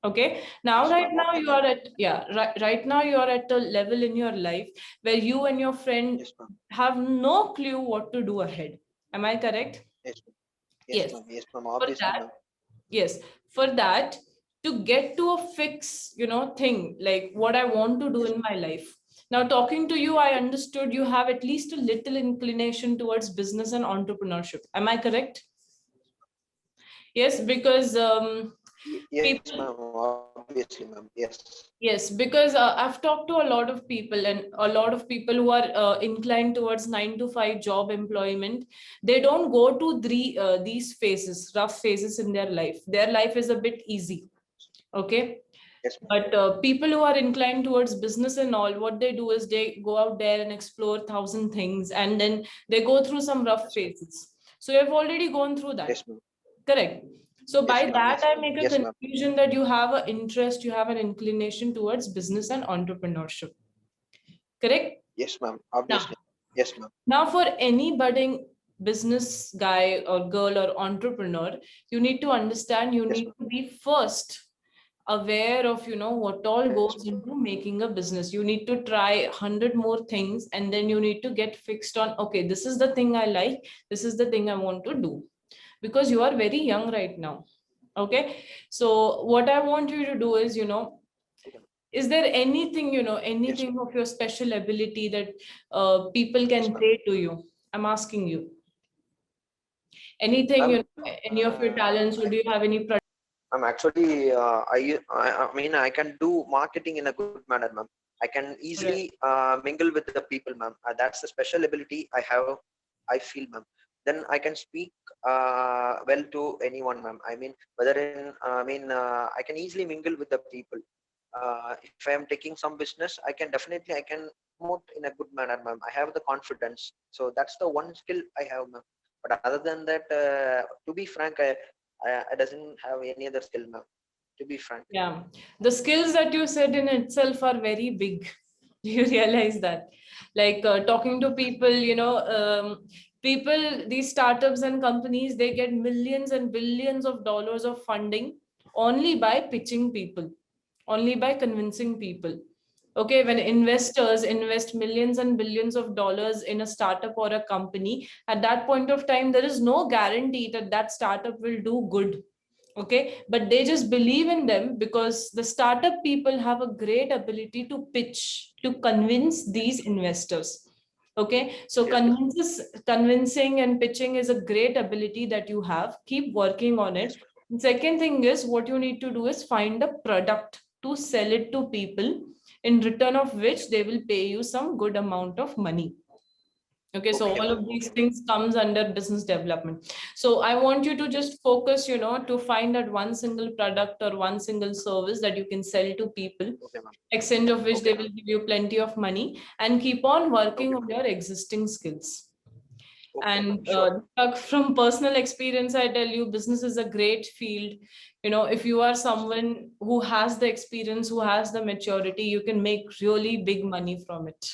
Okay. Now, Yes, right ma'am. now Okay, you ma'am. are at, yeah, right now you are at a level in your life where you and your friend Yes, ma'am. have no clue what to do ahead. Am I correct? Yes, ma'am. Yes, Yes. ma'am. Yes, ma'am. For Obviously, that, ma'am. yes, for that, to get to a fix, thing like what I want to do Yes, in my life. Now, talking to you, I understood you have at least a little inclination towards business and entrepreneurship. Am I correct? Yes, because yes, people. ma'am. Obviously, ma'am. Yes. Yes, because I've talked to a lot of people, and a lot of people who are inclined towards 9 to 5 job employment. They don't go to these phases, rough phases in their life. Their life is a bit easy. Okay. Yes, ma'am. But people who are inclined towards business and all, what they do is they go out there and explore 1,000 things, and then they go through some rough Yes, ma'am. phases. So you've already gone through that. Yes, ma'am. Correct. So Yes, by ma'am. that, Yes, I ma'am. make a Yes, ma'am. conclusion that you have an interest, you have an inclination towards business and entrepreneurship. Correct. Yes, ma'am. Now, Obviously. Yes, ma'am. now for any budding business guy or girl or entrepreneur, you need to understand, you Yes, need ma'am. to be first aware of what all Yes, goes ma'am. into making a business. You need to try 100 more things, and then you need to get fixed on, okay, this is the thing I like, this is the thing I want to do, because you are very young right now. Okay. So what I want you to do is, Okay, ma'am. is there anything, Yes, anything ma'am. of your special ability that people Yes, can ma'am. say to you? I'm asking you anything, Ma'am, any of your talents, or do you have any I'm actually, I mean, I can do marketing in a good manner, ma'am. I can easily product? mingle with the people, ma'am. That's the special ability I have, I feel, ma'am. Then I can speak well to anyone, ma'am. I mean, whether in, I can easily mingle with the people. If I am taking some business, I can promote in a good manner, ma'am. I have the confidence. So that's the one skill I have, ma'am. But other than that, to be frank, I doesn't have any other skill, ma'am. To be frank. Yeah, the skills that you said in itself are very big. Do you realize that? Like talking to people, people, these startups and companies, they get millions and billions of dollars of funding only by pitching people, only by convincing people. Okay, when investors invest millions and billions of dollars in a startup or a company, at that point of time, there is no guarantee that that startup will do good. Okay, but they just believe in them because the startup people have a great ability to pitch, to convince these investors. Okay, so Yes, ma'am. convincing and pitching is a great ability that you have. Keep working on it. Yes, ma'am. Second thing is, what you need to do is find a product to sell it to people, in return of which they will pay you some good amount of money. Okay, so Okay, all ma'am. of these Okay, ma'am. things comes under business development. So I want you to just focus, to find that one single product or one single service that you can sell to people, Okay, ma'am. exchange of which Okay, they ma'am. will give you plenty of money, and keep on working Okay, on ma'am. your existing skills. Okay, ma'am. And Sure, ma'am. from personal experience, I tell you, business is a great field. If you are Yes, someone who has the experience, who has the maturity, you can make really big money from it.